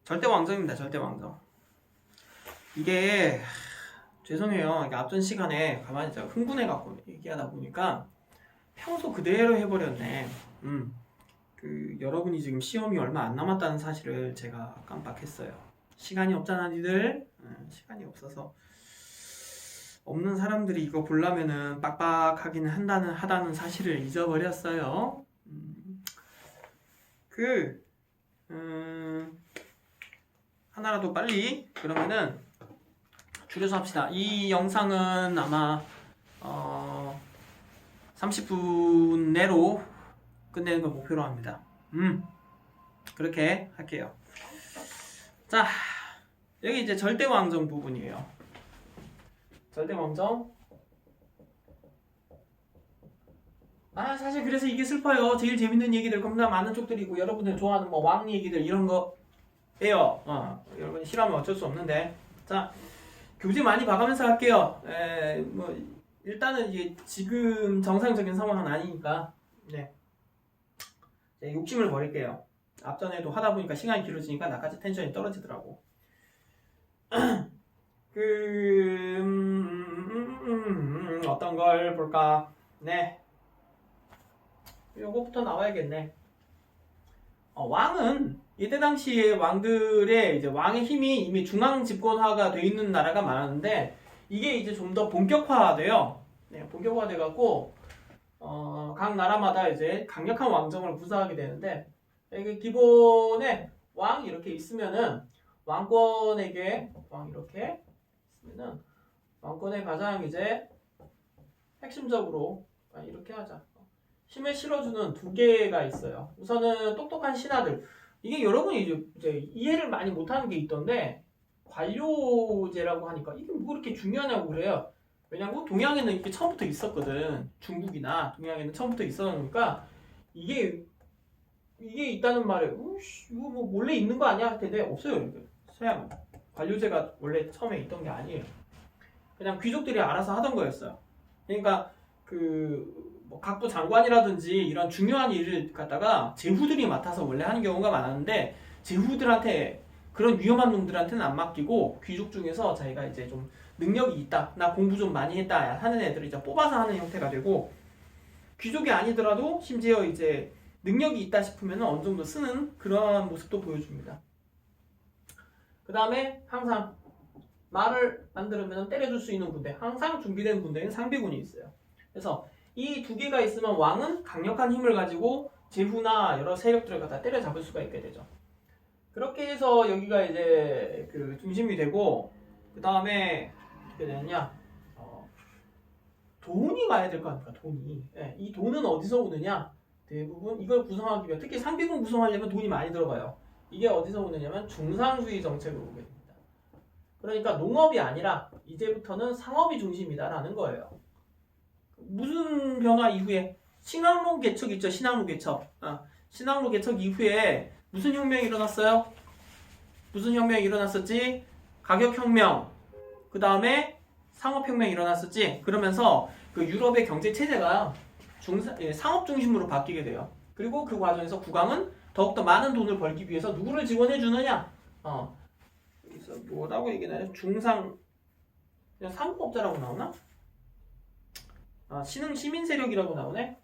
절대왕정입니다. 절대왕정. 이게 죄송해요. 이게 앞전 시간에 가만히 제가 흥분해갖고 얘기하다 보니까 평소 그대로 해버렸네. 여러분이 지금 시험이 얼마 안 남았다는 사실을 제가 깜빡했어요. 시간이 없잖아, 니들. 시간이 없어서. 없는 사람들이 이거 보려면은 빡빡하긴 하다는 사실을 잊어버렸어요. 하나라도 빨리 그러면은 줄여서 합시다. 이 영상은 아마 30분 내로 끝내는 걸 목표로 합니다. 그렇게 할게요. 자, 여기 이제 절대왕정 부분이에요. 절대왕정. 사실 그래서 이게 슬퍼요. 제일 재밌는 얘기들 겁나 많은 쪽들이고 여러분들 좋아하는 뭐 왕 얘기들 이런 거예요. 여러분이 싫어하면 어쩔 수 없는데. 자, 교재 많이 봐가면서 할게요. 뭐 일단은 이게 지금 정상적인 상황은 아니니까 욕심을 버릴게요. 앞전에도 하다 보니까 시간이 길어지니까 나까지 텐션이 떨어지더라고. 어떤 걸 볼까? 요거부터 나와야겠네. 왕은 이때 당시에 왕들의 이제 왕의 힘이 이미 중앙 집권화가 돼 있는 나라가 많았는데 이게 이제 좀 더 본격화돼요. 본격화돼 갖고 각 나라마다 이제 강력한 왕정을 구사하게 되는데 이게 기본에 왕 이렇게 있으면은 왕권에게 왕 이렇게 있으면은 왕권의 가장 이제 핵심적으로 이렇게 하자. 힘을 실어주는 두 개가 있어요. 우선은 똑똑한 신하들. 이게 여러분이 이제 이해를 많이 못하는 게 있던데 관료제라고 하니까 이게 뭐 그렇게 중요하냐고 그래요. 왜냐면 동양에는 이게 처음부터 있었거든. 중국이나 동양에는 처음부터 있었으니까 이게 있다는 말에 이거 뭐 원래 있는 거 아니야 할 텐데 없어요. 이게 서양 관료제가 원래 처음에 있던 게 아니에요. 그냥 귀족들이 알아서 하던 거였어요. 그러니까 뭐 각부 장관이라든지 이런 중요한 일을 갖다가 제후들이 맡아서 원래 하는 경우가 많았는데 제후들한테 그런 위험한 놈들한테는 안 맡기고 귀족 중에서 자기가 이제 좀 능력이 있다, 나 공부 좀 많이 했다 하는 애들을 이제 뽑아서 하는 형태가 되고 귀족이 아니더라도 심지어 이제 능력이 있다 싶으면 어느 정도 쓰는 그러한 모습도 보여줍니다. 그 다음에 항상 말을 안 들으면 때려줄 수 있는 군대, 항상 준비된 군대는 상비군이 있어요. 그래서 이 두 개가 있으면 왕은 강력한 힘을 가지고 제후나 여러 세력들을 갖다 때려잡을 수가 있게 되죠. 그렇게 해서 여기가 이제 그 중심이 되고 그 다음에 어떻게 되느냐 돈이 가야 될 거 아닙니까? 돈이. 이 돈은 어디서 오느냐? 대부분 이걸 구성하기 위해 특히 상비군 구성하려면 돈이 많이 들어가요. 이게 어디서 오느냐면 중상주의 정책으로 오게 됩니다. 그러니까 농업이 아니라 이제부터는 상업이 중심이다라는 거예요. 무슨 변화 이후에 신항로 개척 있죠. 신항로 개척. 신항로 개척 이후에 무슨 혁명이 일어났어요? 무슨 혁명이 일어났었지? 가격혁명. 그 다음에 상업혁명이 일어났었지. 그러면서 그 유럽의 경제 체제가 상업 중심으로 바뀌게 돼요. 그리고 그 과정에서 국왕은 더욱더 많은 돈을 벌기 위해서 누구를 지원해 주느냐? 그래서 뭐라고 얘기하나요? 중상 그냥 상공업자라고 나오나? 신흥 시민 세력이라고 나오네.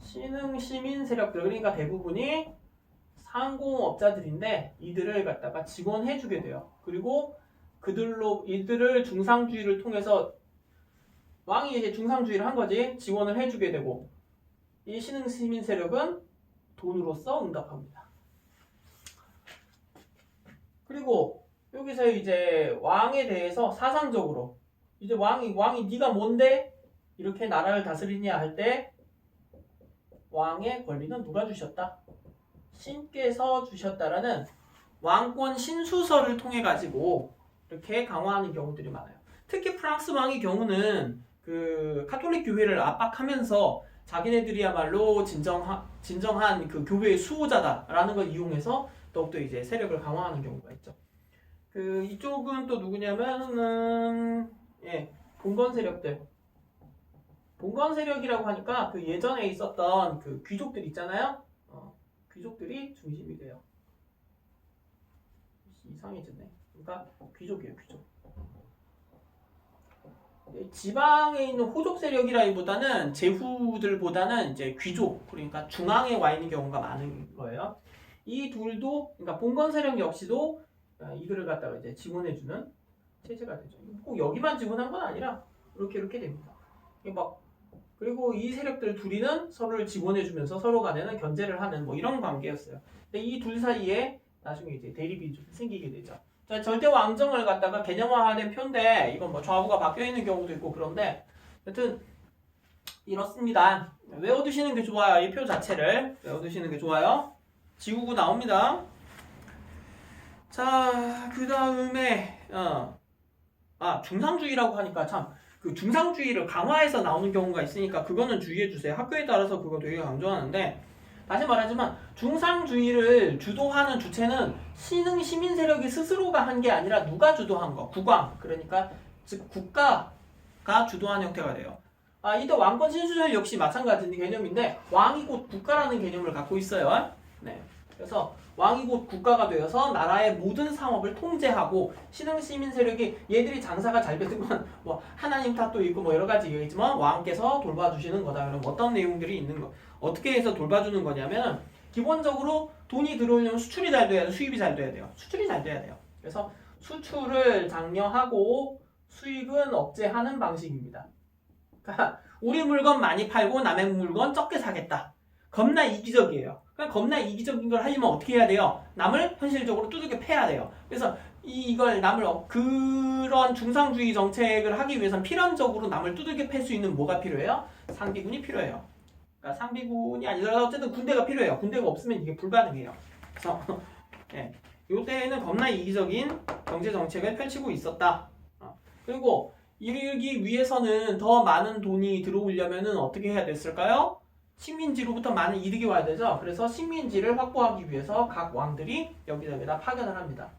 신흥 시민 세력들 그러니까 대부분이 상공업자들인데 이들을 갖다가 지원해주게 돼요. 그리고 이들을 중상주의를 통해서 왕이 이제 중상주의를 한 거지 지원을 해주게 되고 이 신흥 시민 세력은 돈으로써 응답합니다. 그리고 여기서 이제 왕에 대해서 사상적으로 이제 왕이 네가 뭔데 이렇게 나라를 다스리냐 할 때 왕의 권리는 누가 주셨다? 신께서 주셨다라는 왕권 신수서를 통해 가지고 이렇게 강화하는 경우들이 많아요. 특히 프랑스 왕의 경우는 그 카톨릭 교회를 압박하면서 자기네들이야말로 진정한 그 교회의 수호자다라는 걸 이용해서 더욱더 이제 세력을 강화하는 경우가 있죠. 이쪽은 또 누구냐면은 봉건 세력들. 봉건 세력이라고 하니까 그 예전에 있었던 그 귀족들 있잖아요. 귀족들이 왕들이 중심이 돼요. 이상해졌네. 그러니까 귀족이에요, 귀족. 지방에 있는 호족 세력이라기보다는 제후들보다는 이제 귀족, 그러니까 중앙에 와 있는 경우가 많은 거예요. 이 둘도, 그러니까 봉건 세력 역시도 이들을 갖다가 이제 지원해주는 체제가 되죠. 꼭 여기만 지원한 건 아니라 이렇게 됩니다. 그리고 이 세력들 둘이는 서로를 지원해주면서 서로 간에는 견제를 하는 뭐 이런 관계였어요. 근데 이 둘 사이에 나중에 이제 대립이 좀 생기게 되죠. 자, 절대 왕정을 갖다가 개념화된 표인데 이건 뭐 좌우가 바뀌어 있는 경우도 있고 그런데 여튼 이렇습니다. 외워두시는 게 좋아요. 이 표 자체를 외워두시는 게 좋아요. 지우고 나옵니다. 자, 그 다음에 중상주의라고 하니까 참 그 중상주의를 강화해서 나오는 경우가 있으니까 그거는 주의해 주세요. 학교에 따라서 그거 되게 강조하는데 다시 말하지만 중상주의를 주도하는 주체는 신흥 시민 세력이 스스로가 한 게 아니라 누가 주도한 거? 국왕. 그러니까 즉 국가가 주도한 형태가 돼요. 이때 왕권 신수설 역시 마찬가지 개념인데 왕이 곧 국가라는 개념을 갖고 있어요. 네. 그래서 왕이 곧 국가가 되어서 나라의 모든 상업을 통제하고 신흥 시민 세력이 얘들이 장사가 잘 되는 건 뭐 하나님 탓도 있고 뭐 여러 가지 얘기지만 왕께서 돌봐주시는 거다. 그럼 어떤 내용들이 있는 거? 어떻게 해서 돌봐주는 거냐면 기본적으로 돈이 들어오려면 수출이 잘 돼야 돼요. 수입이 잘 돼야 돼요. 수출이 잘 돼야 돼요. 그래서 수출을 장려하고 수입은 억제하는 방식입니다. 그러니까 우리 물건 많이 팔고 남의 물건 적게 사겠다. 겁나 이기적이에요. 그러니까 겁나 이기적인 걸 하려면 어떻게 해야 돼요? 남을 현실적으로 두들겨 패야 돼요. 그래서 이걸 남을 그런 중상주의 정책을 하기 위해서는 필연적으로 남을 두들겨 팰 수 있는 뭐가 필요해요? 상비군이 필요해요. 그러니까 상비군이 아니더라도 어쨌든 군대가 필요해요. 군대가 없으면 이게 불가능해요. 그래서 이때에는 겁나 이기적인 경제 정책을 펼치고 있었다. 그리고 이르기 위해서는 더 많은 돈이 들어오려면은 어떻게 해야 됐을까요? 식민지로부터 많은 이득이 와야 되죠. 그래서 식민지를 확보하기 위해서 각 왕들이 여기저기다 파견을 합니다.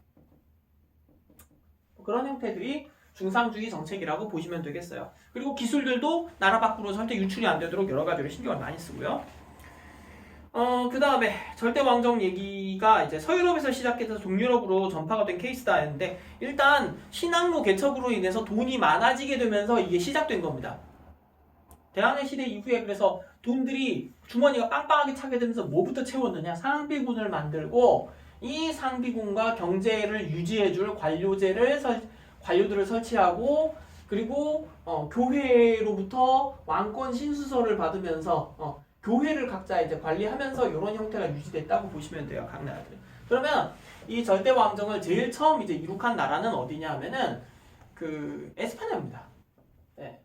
그런 형태들이 중상주의 정책이라고 보시면 되겠어요. 그리고 기술들도 나라 밖으로 절대 유출이 안 되도록 여러 가지로 신경을 많이 쓰고요. 그 다음에 절대 왕정 얘기가 이제 서유럽에서 시작해서 동유럽으로 전파가 된 케이스다 했는데 일단 신항로 개척으로 인해서 돈이 많아지게 되면서 이게 시작된 겁니다. 대항해 시대 이후에 그래서 돈들이 주머니가 빵빵하게 차게 되면서 뭐부터 채웠느냐? 상비군을 만들고 이 상비군과 경제를 유지해줄 관료들을 설치하고 그리고 교회로부터 왕권 신수설을 받으면서 교회를 각자 이제 관리하면서 이런 형태가 유지됐다고 보시면 돼요. 각 나라들이. 그러면 이 절대 왕정을 제일 처음 이제 이룩한 나라는 어디냐 하면은 그 에스파냐입니다. 네.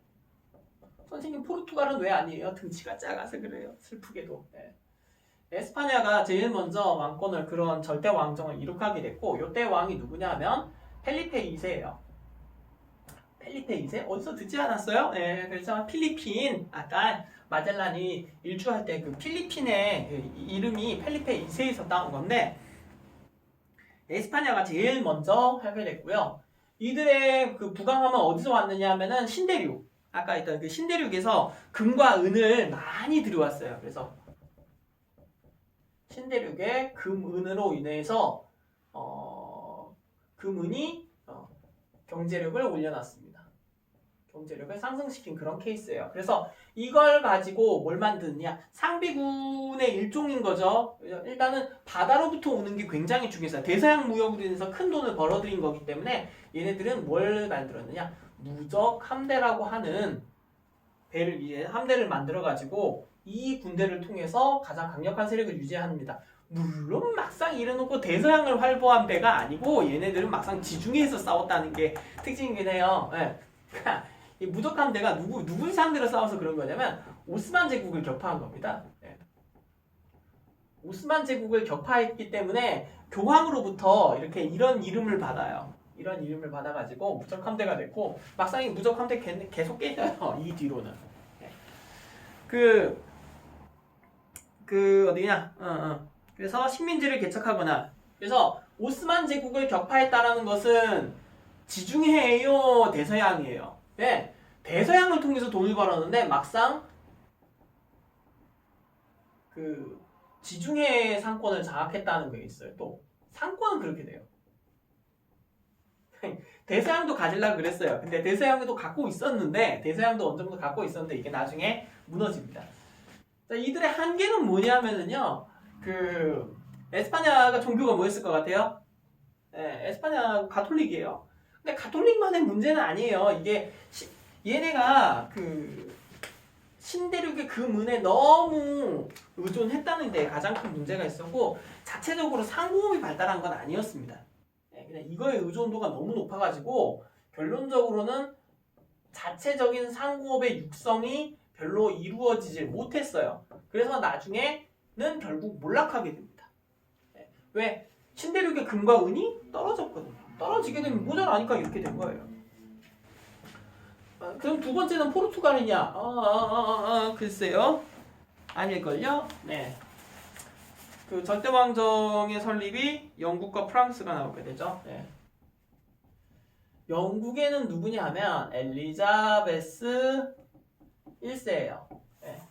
선생님 포르투갈은 왜 아니에요? 등치가 작아서 그래요. 슬프게도. 네. 에스파냐가 제일 먼저 왕권을 그런 절대 왕정을 이룩하게 됐고 이때 왕이 누구냐 하면 펠리페 2세예요. 펠리페 2세? 어디서 듣지 않았어요? 네, 그래서 필리핀 아까 마젤란이 일주할 때 그 필리핀의 이름이 펠리페 2세에서 따온 건데 에스파냐가 제일 먼저 하게 됐고요. 이들의 그 부강함은 어디서 왔느냐 하면은 신대륙. 아까 있던 그 신대륙에서 금과 은을 많이 들여왔어요. 그래서 신대륙의 금, 은으로 인해서 금은이 경제력을 올려놨습니다. 경제력을 상승시킨 그런 케이스예요. 그래서 이걸 가지고 뭘 만드느냐? 상비군의 일종인 거죠. 일단은 바다로부터 오는 게 굉장히 중요해요. 대서양 무역으로 인해서 큰 돈을 벌어들인 거기 때문에 얘네들은 뭘 만들었느냐? 무적 함대라고 하는 배를 이제 함대를 만들어 가지고 이 군대를 통해서 가장 강력한 세력을 유지합니다. 물론 막상 이래놓고 대서양을 활보한 배가 아니고 얘네들은 막상 지중해에서 싸웠다는 게 특징이긴 해요. 네. 이 무적 함대가 누굴 상대로 싸워서 그런 거냐면 오스만 제국을 격파한 겁니다. 네. 오스만 제국을 격파했기 때문에 교황으로부터 이렇게 이런 이름을 받아요. 이런 이름을 받아가지고 무적 함대가 됐고 막상 이 무적 함대 계속 깨져요. 이 뒤로는. 어디냐? 그래서 식민지를 개척하거나 그래서 오스만 제국을 격파했다라는 것은 지중해예요, 대서양이에요. 네, 대서양을 통해서 돈을 벌었는데 막상 그 지중해 상권을 장악했다는 게 있어요. 또 상권은 그렇게 돼요. 대서양도 가지려고 그랬어요. 근데 대서양도 갖고 있었는데 대서양도 어느 정도 갖고 있었는데 이게 나중에 무너집니다. 자, 이들의 한계는 뭐냐면은요. 그 에스파냐가 종교가 뭐였을 것 같아요? 에스파냐 가톨릭이에요. 근데 가톨릭만의 문제는 아니에요. 이게 얘네가 그 신대륙의 그 문에 너무 의존했다는 데 가장 큰 문제가 있었고 자체적으로 상공업이 발달한 건 아니었습니다. 그냥 이거의 의존도가 너무 높아가지고 결론적으로는 자체적인 상공업의 육성이 별로 이루어지질 못했어요. 그래서 나중에는 결국 몰락하게 됩니다. 왜? 신대륙의 금과 은이 떨어졌거든요. 떨어지게 되면 모자라니까 이렇게 된 거예요. 그럼 두 번째는 포르투갈이냐? 글쎄요. 아닐걸요? 네. 그 절대왕정의 설립이 영국과 프랑스가 나오게 되죠. 네. 영국에는 누구냐 하면 엘리자베스 1세예요. 네.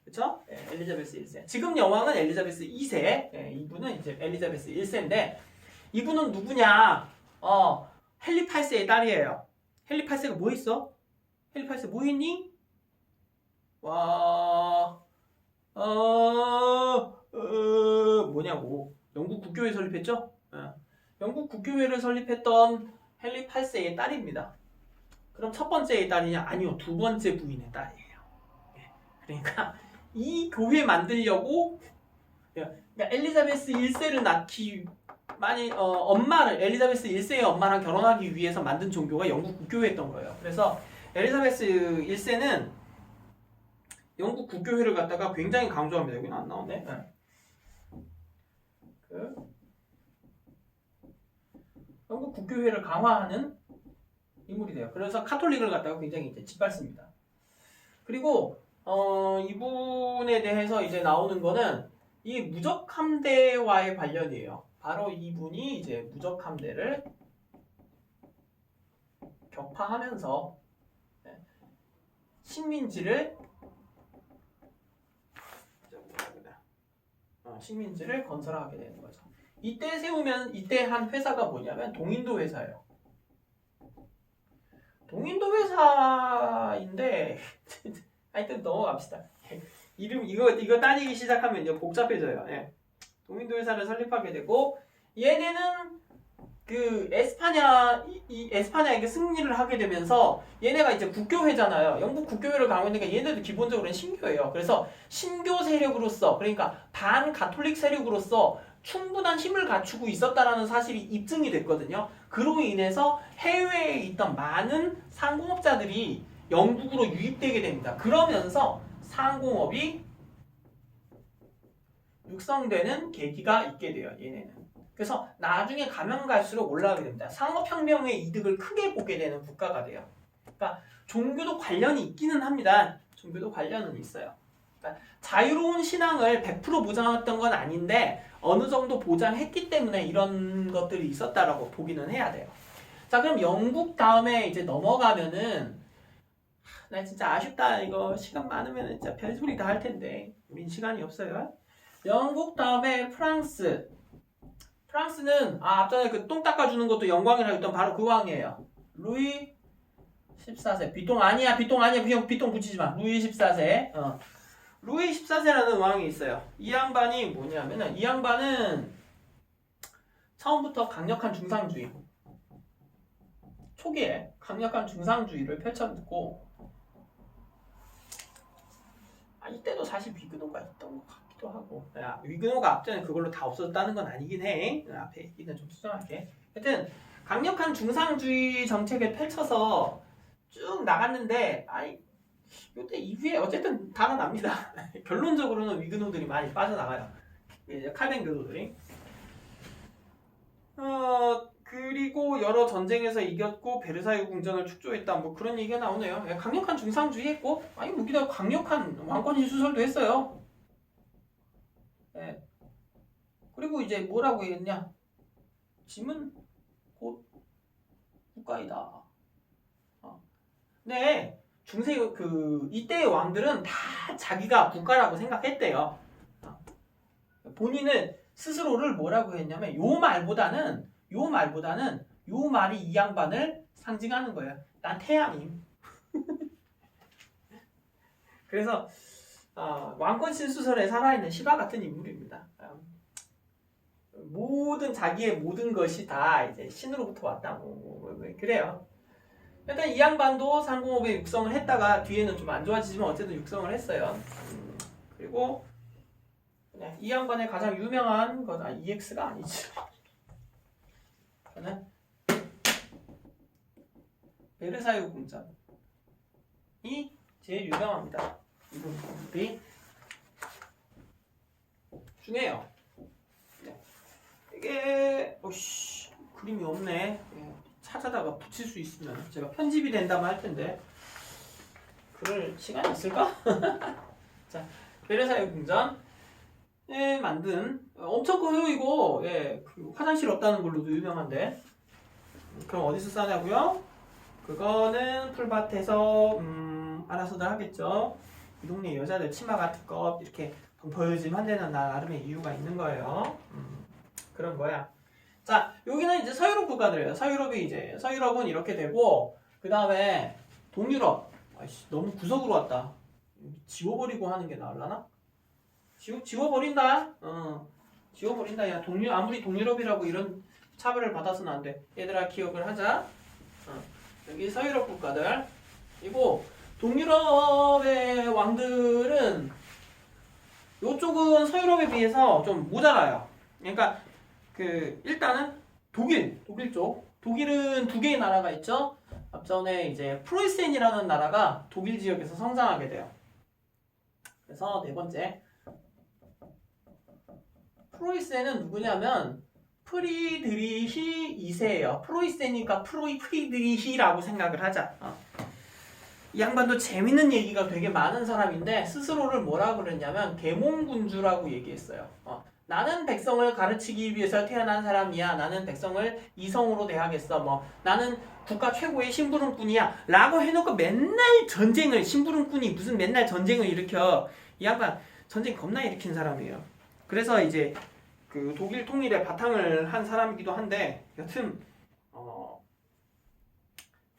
그쵸? 네, 엘리자베스 1세. 지금 여왕은 엘리자베스 2세. 네, 이분은 이제 엘리자베스 1세인데 이분은 누구냐? 헨리 8세의 딸이에요. 헨리 8세가 뭐 했어? 헨리 8세 뭐 했니? 뭐냐고. 영국 국교회 설립했죠? 영국 국교회를 설립했던 헨리 8세의 딸입니다. 그럼 첫 번째의 딸이냐? 아니요. 두 번째 부인의 딸이에요. 그러니까 이 교회 만들려고 그러니까 엘리자베스 1세를 낳기 엄마를 엘리자베스 1세의 엄마랑 결혼하기 위해서 만든 종교가 영국 국교회였던 거예요. 그래서 엘리자베스 1세는 영국 국교회를 갖다가 굉장히 강조합니다. 여기는 안 나오네. 영국 국교회를 강화하는 인물이 돼요. 그래서 카톨릭을 갖다가 굉장히 이제 짓밟습니다. 그리고 이분에 대해서 이제 나오는 거는 이 무적함대와의 관련이에요. 바로 이분이 이제 무적함대를 격파하면서 식민지를 건설하게 되는 거죠. 이때 한 회사가 뭐냐면 동인도 회사예요. 동인도 회사인데 하여튼 넘어갑시다. 이름 이거 따지기 시작하면 이제 복잡해져요. 동인도 회사를 설립하게 되고 얘네는 그 에스파냐에게 승리를 하게 되면서 얘네가 이제 국교회잖아요. 영국 국교회를 강화하니까 얘네도 기본적으로는 신교예요. 그래서 신교 세력으로서 그러니까 반가톨릭 세력으로서 충분한 힘을 갖추고 있었다라는 사실이 입증이 됐거든요. 그로 인해서 해외에 있던 많은 상공업자들이 영국으로 유입되게 됩니다. 그러면서 상공업이 육성되는 계기가 있게 돼요. 얘네는. 그래서 나중에 가면 갈수록 올라가게 됩니다. 상업혁명의 이득을 크게 보게 되는 국가가 돼요. 그러니까 종교도 관련이 있기는 합니다. 종교도 관련은 있어요. 그러니까 자유로운 신앙을 100% 보장했던 건 아닌데 어느 정도 보장했기 때문에 이런 것들이 있었다라고 보기는 해야 돼요. 자, 그럼 영국 다음에 이제 넘어가면은 나 진짜 아쉽다. 이거 시간 많으면 진짜 별소리 다 할 텐데 우린 시간이 없어요. 영국 다음에 프랑스. 프랑스는 앞전에 그 똥 닦아주는 것도 영광이라고 했던 바로 그 왕이에요. 루이 14세. 비통 아니야. 비통 붙이지 마. 루이 14세. 루이 14세라는 왕이 있어요. 이 양반이 뭐냐면은 이 양반은 처음부터 강력한 중상주의. 초기에 강력한 중상주의를 펼쳤고 이때도 사실 위그노가 있던 것 같기도 하고 위그노가 앞전에 그걸로 다 없어졌다는 건 아니긴 해. 앞에 얘기는 좀 수정할게. 하여튼 강력한 중상주의 정책을 펼쳐서 쭉 나갔는데 이때 이후에 어쨌든 달아납니다. 결론적으로는 위그노들이 많이 빠져나가요. 이제 칼뱅 교도들이. 그리고 여러 전쟁에서 이겼고 베르사유 궁전을 축조했다. 뭐 그런 얘기가 나오네요. 강력한 중상주의 했고 무기다 강력한 왕권 인수설도 했어요. 그리고 이제 뭐라고 했냐? 짐은 곧 국가이다. 네, 이때의 왕들은 다 자기가 국가라고 생각했대요. 본인은 스스로를 뭐라고 했냐면 요 말보다는 요 말이 이 양반을 상징하는 거야. 난 태양임. 그래서 왕권 신수설에 살아있는 시바 같은 인물입니다. 모든 자기의 모든 것이 다 이제 신으로부터 왔다. 뭐 그래요. 일단 이 양반도 상공업에 육성을 했다가 뒤에는 좀 안 좋아지지만 어쨌든 육성을 했어요. 그리고 이 양반의 가장 유명한 건 EX가 아니죠. 저는 베르사유 궁전이 제일 유명합니다. 이분이 중요해요. 이게 그림이 없네. 찾아다가 붙일 수 있으면 제가 편집이 된다면 할 텐데 그럴 시간이 있을까? 자, 베르사유 궁전에 만든 엄청 커요 이거. 그 화장실 없다는 걸로도 유명한데. 그럼 어디서 싸냐고요? 그거는 풀밭에서 알아서들 하겠죠. 이 동네 여자들 치마가 두껍 이렇게 덩퍼짐한데는 나름의 이유가 있는 거예요. 그런 거야. 자, 여기는 이제 서유럽 국가들이에요. 서유럽은 이렇게 되고, 그 다음에 동유럽. 너무 구석으로 왔다. 지워버리고 하는 게 나을라나? 지워버린다. 지워버린다. 야, 아무리 동유럽이라고 이런 차별을 받아서는 안 돼. 얘들아, 기억을 하자. 여기 서유럽 국가들. 그리고 동유럽의 왕들은 이쪽은 서유럽에 비해서 좀 모자라요. 그러니까 일단은 독일 쪽. 독일은 두 개의 나라가 있죠. 앞전에 이제 프로이센이라는 나라가 독일 지역에서 성장하게 돼요. 그래서 네 번째 프로이센은 누구냐면 프리드리히 2세예요. 프로이센이니까 프리드리히라고 생각을 하자. 이 양반도 재밌는 얘기가 되게 많은 사람인데 스스로를 뭐라고 그랬냐면 계몽군주라고 얘기했어요. 나는 백성을 가르치기 위해서 태어난 사람이야. 나는 백성을 이성으로 대하겠어. 나는 국가 최고의 심부름꾼이야. 라고 해놓고 맨날 전쟁을, 심부름꾼이 무슨 맨날 전쟁을 일으켜. 이 양반 전쟁 겁나 일으킨 사람이에요. 그래서 이제 그 독일 통일에 바탕을 한 사람이기도 한데 여튼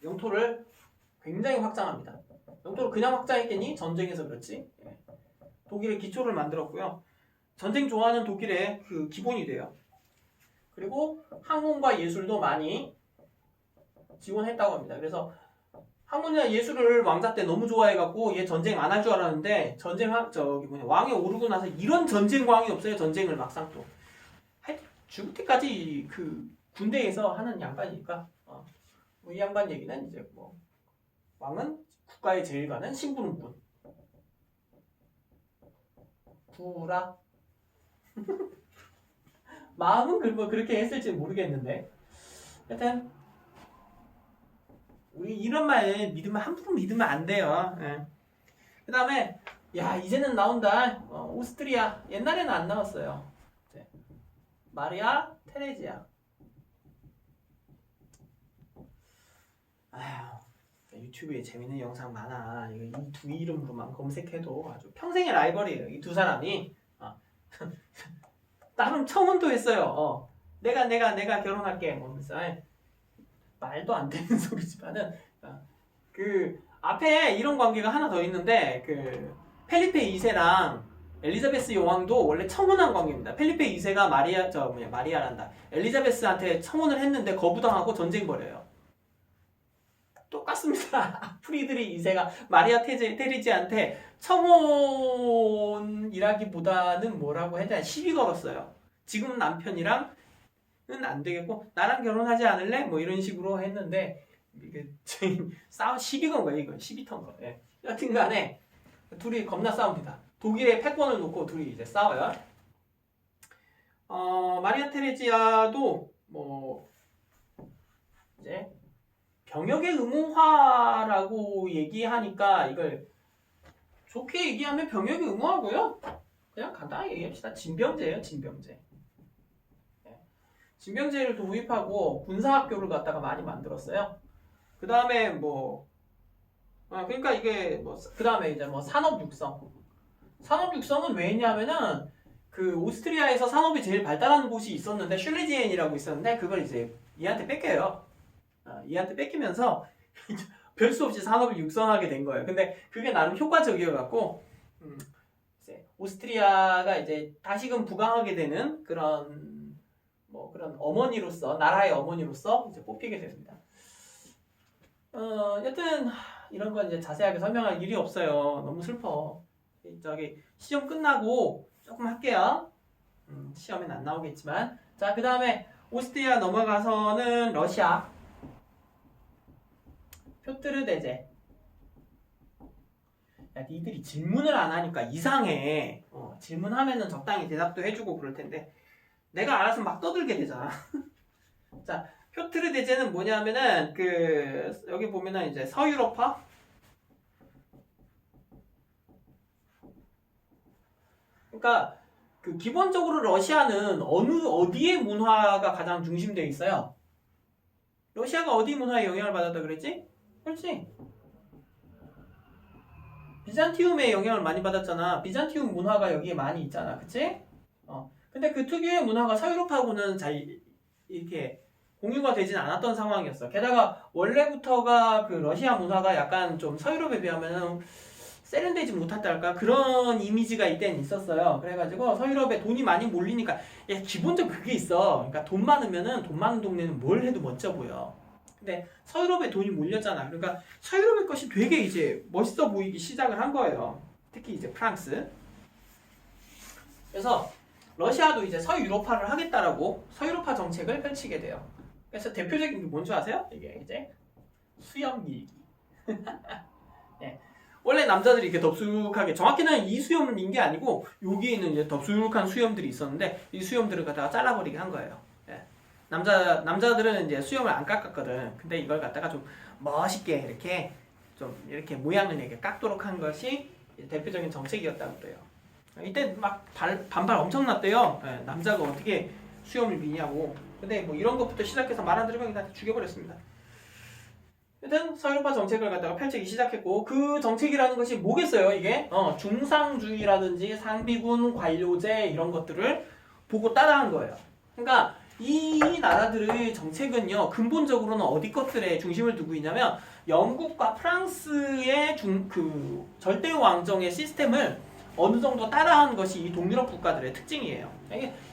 영토를 굉장히 확장합니다. 영토를 그냥 확장했겠니? 전쟁에서 그렇지. 독일의 기초를 만들었고요. 전쟁 좋아하는 독일의 그 기본이 돼요. 그리고 학문과 예술도 많이 지원했다고 합니다. 그래서 학문이나 예술을 왕자 때 너무 좋아해갖고 얘 전쟁 안 할 줄 알았는데 왕에 오르고 나서 이런 전쟁광이 없어요. 전쟁을 막상 또 죽을 때까지 그 군대에서 하는 양반이니까 이 양반 얘기는 이제 왕은 국가의 제일 가는 심부름꾼. 구라. 마음은 그렇게 했을지 모르겠는데 하여튼 우리 이런 말 함부로 믿으면 안 돼요. 그 다음에 이제는 나온다. 오스트리아. 옛날에는 안 나왔어요. 마리아 테레지아. 유튜브에 재밌는 영상 많아. 이 두 이름으로만 검색해도 아주 평생의 라이벌이에요. 이 두 사람이. 나름 청혼도 했어요. 내가 결혼할게. 하면서 말도 안 되는 소리지만은 그 앞에 이런 관계가 하나 더 있는데 그 펠리페 2세랑 엘리자베스 여왕도 원래 청혼한 관계입니다. 펠리페 2세가 마리아란다. 엘리자베스한테 청혼을 했는데 거부당하고 전쟁 벌여요. 똑같습니다. 프리드리 2세가 마리아 테레지한테 청혼이라기보다는 뭐라고 해야 되나 시비 걸었어요. 지금 남편이랑은 안 되겠고 나랑 결혼하지 않을래? 이런 식으로 했는데 이게 시비 건 거예요. 이건 시비 턴 거. 여튼간에 둘이 겁나 싸웁니다. 독일의 패권을 놓고 둘이 이제 싸워요. 마리아 테레지아도 이제 병역의 의무화라고 얘기하니까 이걸 좋게 얘기하면 병역이 의무화고요. 그냥 간단하게 얘기합시다. 진병제예요. 진병제. 진병제를 도입하고 군사학교를 갖다가 많이 만들었어요. 그 다음에 그러니까 이게 그 다음에 이제 산업 육성. 산업 육성은 왜 했냐면은 그 오스트리아에서 산업이 제일 발달한 곳이 있었는데 슐레지엔이라고 있었는데 그걸 이제 얘한테 뺏겨요. 얘한테 뺏기면서 별 수 없이 산업을 육성하게 된 거예요. 근데 그게 나름 효과적이어갖고 이제 오스트리아가 이제 다시금 부강하게 되는 그런 뭐 그런 어머니로서 나라의 어머니로서 이제 뽑히게 됩니다. 여튼 이런 건 이제 자세하게 설명할 일이 없어요. 너무 슬퍼. 저기 시험 끝나고 조금 할게요. 시험엔 안 나오겠지만. 자, 그 다음에 오스트리아 넘어가서는 러시아. 표트르 대제. 야, 니들이 질문을 안 하니까 이상해. 질문하면은 적당히 대답도 해주고 그럴 텐데 내가 알아서 막 떠들게 되잖아. 자, 표트르 대제는 뭐냐면은 그 여기 보면은 이제 서유럽화. 그러니까 그 기본적으로 러시아는 어디의 문화가 가장 중심되어 있어요? 러시아가 어디 문화에 영향을 받았다 그랬지? 그렇지. 비잔티움의 영향을 많이 받았잖아. 비잔티움 문화가 여기에 많이 있잖아. 그치? 근데 그 특유의 문화가 서유럽하고는 잘 이렇게 공유가 되진 않았던 상황이었어. 게다가 원래부터가 그 러시아 문화가 약간 좀 서유럽에 비하면은 세련되지 못했달까 그런 이미지가 이때는 있었어요. 그래가지고 서유럽에 돈이 많이 몰리니까 야, 기본적으로 그게 있어. 그러니까 돈 많으면은 돈 많은 동네는 뭘 해도 멋져 보여. 근데 서유럽에 돈이 몰렸잖아. 그러니까 서유럽의 것이 되게 이제 멋있어 보이기 시작을 한 거예요. 특히 이제 프랑스. 그래서 러시아도 이제 서유럽화를 하겠다라고 서유럽화 정책을 펼치게 돼요. 그래서 대표적인 게 뭔지 아세요? 이게 이제 수염 밀기. 네. 원래 남자들이 이렇게 덥수룩하게 정확히는 이 수염을 민 게 아니고 여기에는 이제 덥수룩한 수염들이 있었는데 이 수염들을 갖다가 잘라버리게 한 거예요. 예. 남자들은 이제 수염을 안 깎았거든. 근데 이걸 갖다가 좀 멋있게 이렇게 좀 이렇게 모양을 내게 깎도록 한 것이 대표적인 정책이었다고 그래요. 이때 막 반발 엄청 났대요. 예. 남자가 어떻게 수염을 미냐고. 근데 뭐 이런 것부터 시작해서 말 안 들으면 다 죽여버렸습니다. 일단 서유럽화 정책을 갖다가 펼치기 시작했고 그 정책이라는 것이 뭐겠어요 이게? 중상주의라든지 상비군 관료제 이런 것들을 보고 따라한 거예요. 그러니까 이 나라들의 정책은요 근본적으로는 어디 것들에 중심을 두고 있냐면 영국과 프랑스의 그 절대 왕정의 시스템을 어느 정도 따라한 것이 이 동유럽 국가들의 특징이에요.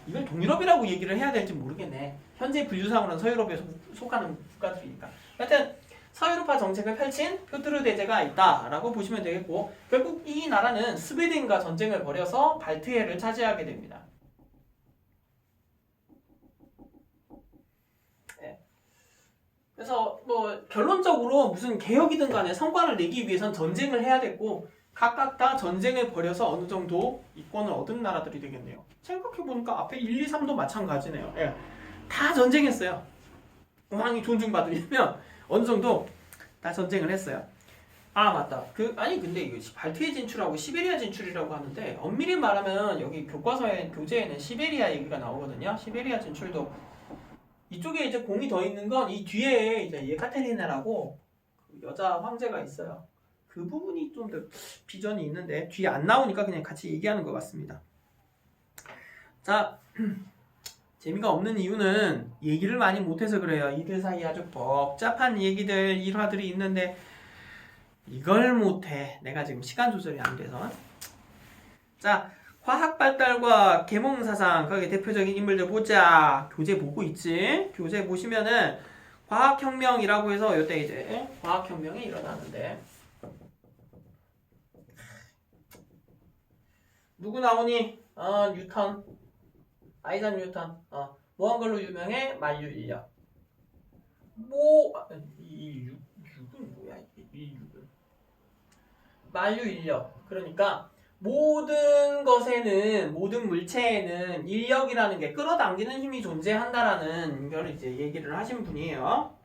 이걸 동유럽이라고 얘기를 해야 될지 모르겠네. 현재 분류상으로는 서유럽에 속하는 국가들이니까. 하여튼 서유럽화 정책을 펼친 표트르 대제가 있다라고 보시면 되겠고 결국 이 나라는 스웨덴과 전쟁을 벌여서 발트해를 차지하게 됩니다. 네. 그래서 뭐 결론적으로 무슨 개혁이든 간에 성과를 내기 위해선 전쟁을 해야 됐고 각각 다 전쟁을 벌여서 어느 정도 이권을 얻은 나라들이 되겠네요. 생각해보니까 앞에 1, 2, 3도 마찬가지네요. 예. 다 전쟁했어요. 왕이 존중받으려면 어느 정도 다 전쟁을 했어요. 아 맞다. 근데 이거 발트해 진출하고 시베리아 진출이라고 하는데 엄밀히 말하면 여기 교재에는 시베리아 얘기가 나오거든요. 시베리아 진출도 이쪽에 이제 공이 더 있는 건 이 뒤에 이제 예카테리나라고 여자 황제가 있어요. 그 부분이 좀 더 비전이 있는데 뒤에 안 나오니까 그냥 같이 얘기하는 것 같습니다. 자. 재미가 없는 이유는 얘기를 많이 못해서 그래요. 이들 사이에 아주 복잡한 얘기들, 일화들이 있는데 이걸 못해. 내가 지금 시간 조절이 안 돼서. 자, 화학 발달과 계몽 사상 거기 대표적인 인물들 보자. 교재 보고 있지? 교재 보시면은 과학혁명이라고 해서 이때 이제 과학혁명이 일어나는데 누구 나오니? 뉴턴. 아이작 뉴턴. 뭐 한 걸로 유명해? 만유 인력. 이 6은 뭐야? 이 6은. 만유 인력. 그러니까 모든 것에는 모든 물체에는 인력이라는 게 끌어당기는 힘이 존재한다라는 걸 이제 얘기를 하신 분이에요.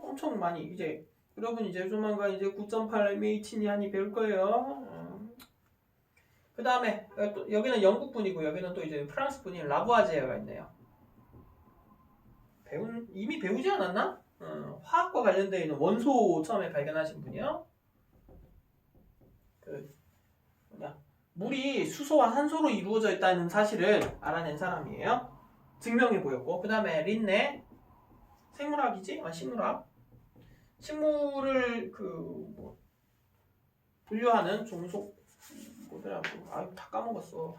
엄청 많이 이제 여러분 이제 조만간 이제 9.8 MH니 배울 거예요. 그 다음에 여기는 영국 분이고 여기는 또 이제 프랑스 분인 라부아지에가 있네요. 이미 배우지 않았나? 화학과 관련되어 있는 원소 처음에 발견하신 분이요. 물이 수소와 산소로 이루어져 있다는 사실을 알아낸 사람이에요. 증명해 보였고, 그 다음에 린네, 생물학이지? 식물학. 식물을 뭐 분류하는 종속 뭐더라고? 다 까먹었어.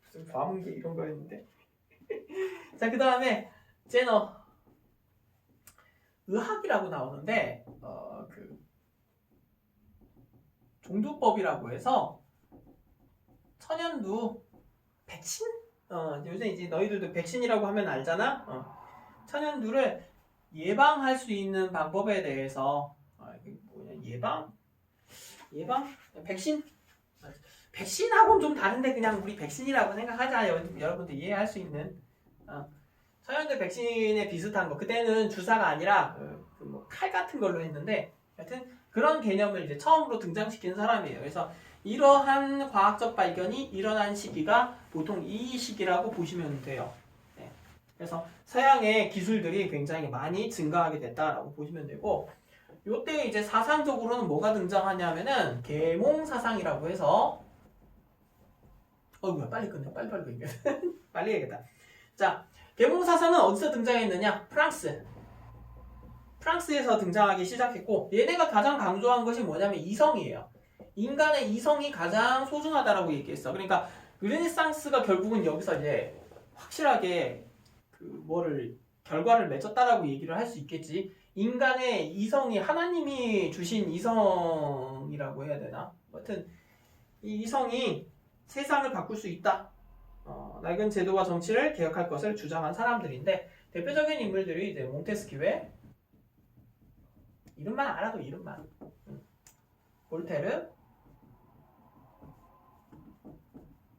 무슨 과문계 이런 거였는데. 자, 그 다음에 제너 의학이라고 나오는데 그 종두법이라고 해서 천연두 백신? 요새 이제 너희들도 백신이라고 하면 알잖아. 천연두를 예방할 수 있는 방법에 대해서 이게 뭐냐 예방? 백신? 백신하고는 좀 다른데 그냥 우리 백신이라고 생각하자. 여러분들 이해할 수 있는 천연두 백신에 비슷한 거. 그때는 주사가 아니라 뭐 칼 같은 걸로 했는데 하여튼 그런 개념을 이제 처음으로 등장시킨 사람이에요. 그래서 이러한 과학적 발견이 일어난 시기가 보통 이 시기라고 보시면 돼요. 네. 그래서 서양의 기술들이 굉장히 많이 증가하게 됐다라고 보시면 되고, 요때 이제 사상적으로는 뭐가 등장하냐면은 계몽사상이라고 해서 뭐야 빨리 끝내 빨리 얘기해 빨리 해야겠다. 자, 계몽사상은 어디서 등장했느냐? 프랑스에서 등장하기 시작했고, 얘네가 가장 강조한 것이 뭐냐면 이성이에요. 인간의 이성이 가장 소중하다라고 얘기했어. 그러니까 르네상스가 결국은 여기서 이제 확실하게 결과를 맺었다라고 얘기를 할 수 있겠지. 인간의 이성이 하나님이 주신 이성이라고 해야 되나? 하여튼 이 이성이 세상을 바꿀 수 있다. 낡은 제도와 정치를 개혁할 것을 주장한 사람들인데, 대표적인 인물들이 이제 몽테스키웨, 이름만 알아도 이름만, 볼테르,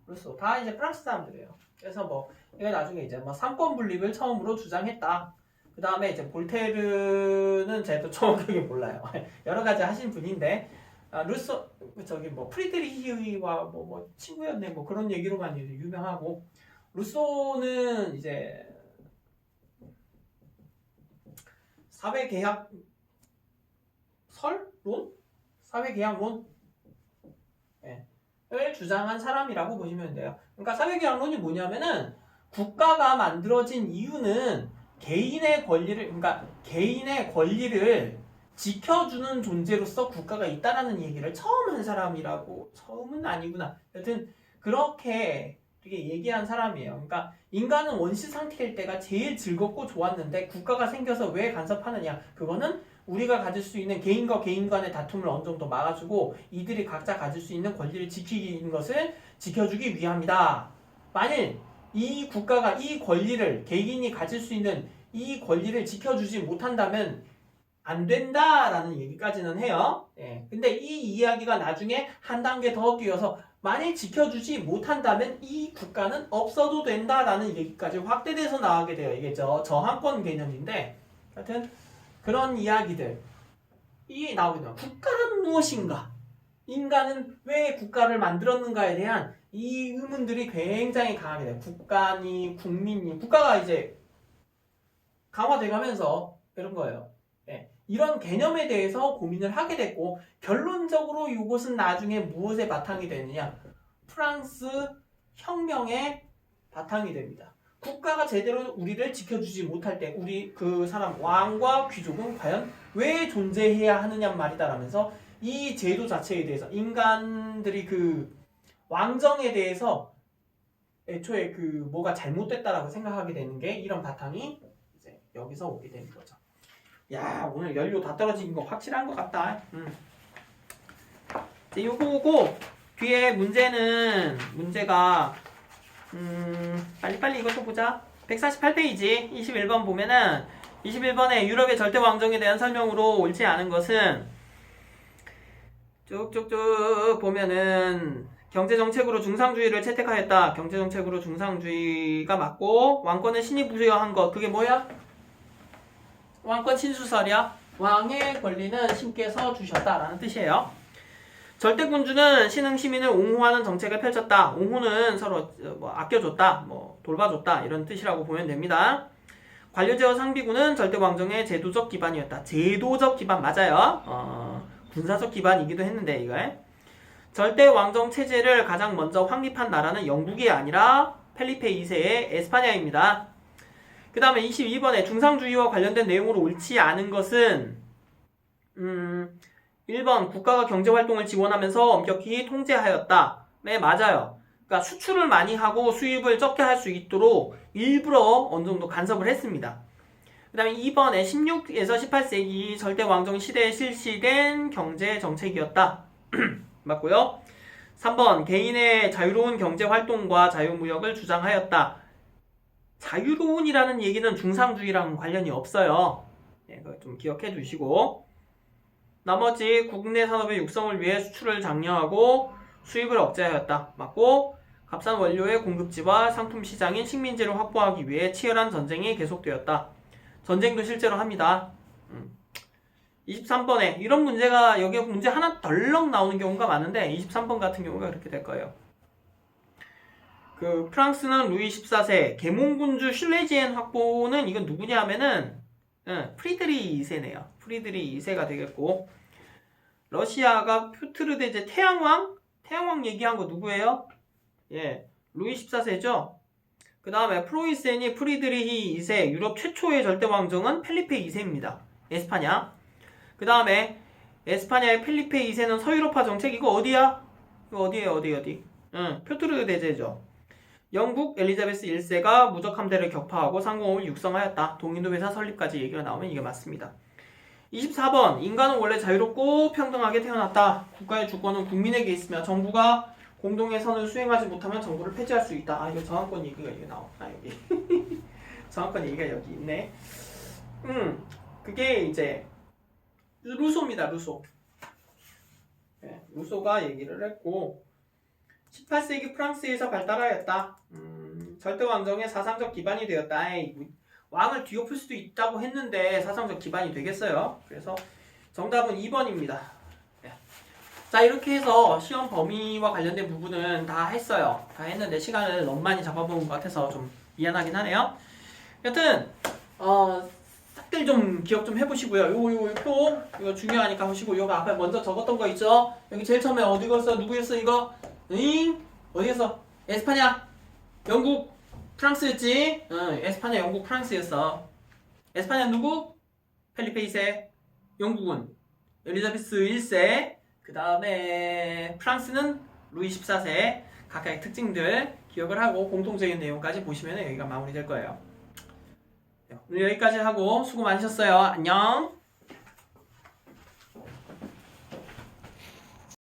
루소, 다 이제 프랑스 사람들이에요. 그래서 이거 나중에 이제 삼권 분립을 처음으로 주장했다. 그 다음에 이제 볼테르는 제도 정확하게 몰라요. 여러 가지 하신 분인데, 루소, 프리드리히와 친구였네, 그런 얘기로만 유명하고, 루소는 이제 사회계약 사회계약론? 네. 을 주장한 사람이라고 보시면 돼요. 그러니까 사회계약론이 뭐냐면은 국가가 만들어진 이유는 개인의 권리를 지켜주는 존재로서 국가가 있다라는 얘기를 처음 한 사람이라고. 처음은 아니구나. 여튼 그렇게 얘기한 사람이에요. 그러니까 인간은 원시 상태일 때가 제일 즐겁고 좋았는데 국가가 생겨서 왜 간섭하느냐? 그거는 우리가 가질 수 있는 개인과 개인 간의 다툼을 어느 정도 막아주고 이들이 각자 가질 수 있는 권리를 지키는 것을 지켜주기 위함이다. 만일 이 국가가 이 권리를, 개인이 가질 수 있는 이 권리를 지켜주지 못한다면 안 된다라는 얘기까지는 해요. 예. 근데 이 이야기가 나중에 한 단계 더 뛰어서 만일 지켜주지 못한다면 이 국가는 없어도 된다라는 얘기까지 확대돼서 나가게 돼요. 이게 저항권 개념인데, 하여튼 그런 이야기들이 나오게 돼요. 국가는 무엇인가? 인간은 왜 국가를 만들었는가에 대한 이 의문들이 굉장히 강하게 돼요. 국가니 국민이, 국가가 이제 강화돼가면서 이런 거예요. 예. 이런 개념에 대해서 고민을 하게 됐고, 결론적으로 이것은 나중에 무엇에 바탕이 되느냐? 프랑스 혁명의 바탕이 됩니다. 국가가 제대로 우리를 지켜주지 못할 때 우리 그 사람 왕과 귀족은 과연 왜 존재해야 하느냐 말이다라면서 이 제도 자체에 대해서 인간들이 그 왕정에 대해서 애초에 뭐가 잘못됐다라고 생각하게 되는 게 이런 바탕이 이제 여기서 오게 되는 거죠. 야, 오늘 연료 다 떨어진 거 확실한 것 같다. 이제 요거고 뒤에 문제가 빨리 이것도 보자. 148페이지 21번 보면은 21번에 유럽의 절대 왕정에 대한 설명으로 옳지 않은 것은 쭉쭉쭉 보면은 경제정책으로 중상주의를 채택하였다. 경제정책으로 중상주의가 맞고 왕권은 신이 부여한 것. 그게 뭐야? 왕권 신수설이야. 왕의 권리는 신께서 주셨다라는 뜻이에요. 절대군주는 신흥 시민을 옹호하는 정책을 펼쳤다. 옹호는 서로 아껴줬다, 돌봐줬다 이런 뜻이라고 보면 됩니다. 관료제와 상비군은 절대 왕정의 제도적 기반이었다. 제도적 기반 맞아요. 군사적 기반이기도 했는데 이거. 절대 왕정 체제를 가장 먼저 확립한 나라는 영국이 아니라 펠리페 2세의 에스파냐입니다. 그 다음에 22번에 중상주의와 관련된 내용으로 옳지 않은 것은 1번 국가가 경제활동을 지원하면서 엄격히 통제하였다. 네, 맞아요. 그러니까 수출을 많이 하고 수입을 적게 할 수 있도록 일부러 어느 정도 간섭을 했습니다. 그 다음에 2번에 16에서 18세기 절대 왕정 시대에 실시된 경제 정책이었다. 맞고요. 3번 개인의 자유로운 경제활동과 자유무역을 주장하였다. 자유로운이라는 얘기는 중상주의랑 관련이 없어요. 네, 그거 좀 기억해 주시고, 나머지 국내 산업의 육성을 위해 수출을 장려하고 수입을 억제하였다. 맞고, 값싼 원료의 공급지와 상품 시장인 식민지를 확보하기 위해 치열한 전쟁이 계속되었다. 전쟁도 실제로 합니다. 23번에 이런 문제가 여기 문제 하나 덜렁 나오는 경우가 많은데 23번 같은 경우가 그렇게 될 거예요. 그 프랑스는 루이 14세 계몽군주 슐레지엔 확보는 이건 누구냐 하면은 프리드리 2세네요. 프리드리 2세가 되겠고, 러시아가 퓨트르데제 태양왕 얘기한 거 누구예요? 예, 루이 14세죠. 그 다음에 프로이센이 프리드리히 2세, 유럽 최초의 절대 왕정은 펠리페 2세입니다. 에스파냐. 그 다음에 에스파냐의 펠리페 2세는 서유럽화 정책. 이거 어디야? 이거 어디? 퓨트르데제죠. 영국 엘리자베스 1세가 무적 함대를 격파하고 상공을 육성하였다. 동인도 회사 설립까지 얘기가 나오면 이게 맞습니다. 24번 인간은 원래 자유롭고 평등하게 태어났다. 국가의 주권은 국민에게 있으며 정부가 공동의 선을 수행하지 못하면 정부를 폐지할 수 있다. 이거 정황권 얘기가 여기 나왔다. 여기 정황권 얘기가 여기 있네. 그게 이제 루소입니다. 루소. 네, 루소가 얘기를 했고, 18세기 프랑스에서 발달하였다. 절대 왕정의 사상적 기반이 되었다. 왕을 뒤엎을 수도 있다고 했는데 사상적 기반이 되겠어요. 그래서 정답은 2번입니다. 네. 자, 이렇게 해서 시험 범위와 관련된 부분은 다 했어요. 다 했는데 시간을 너무 많이 잡아본 것 같아서 좀 미안하긴 하네요. 여튼 싹들 좀 기억 좀 해보시고요. 이거 중요하니까 보시고, 이거 앞에 먼저 적었던 거 있죠? 여기 제일 처음에 어디였어? 누구였어 이거? 어디였어? 에스파냐, 영국, 프랑스였지? 에스파냐, 영국, 프랑스였어. 에스파냐 누구? 펠리페 2세. 영국은 엘리자베스 1세. 그 다음에 프랑스는 루이 14세. 각각의 특징들 기억을 하고 공통적인 내용까지 보시면 여기가 마무리될 거예요. 오늘 여기까지 하고 수고 많으셨어요. 안녕.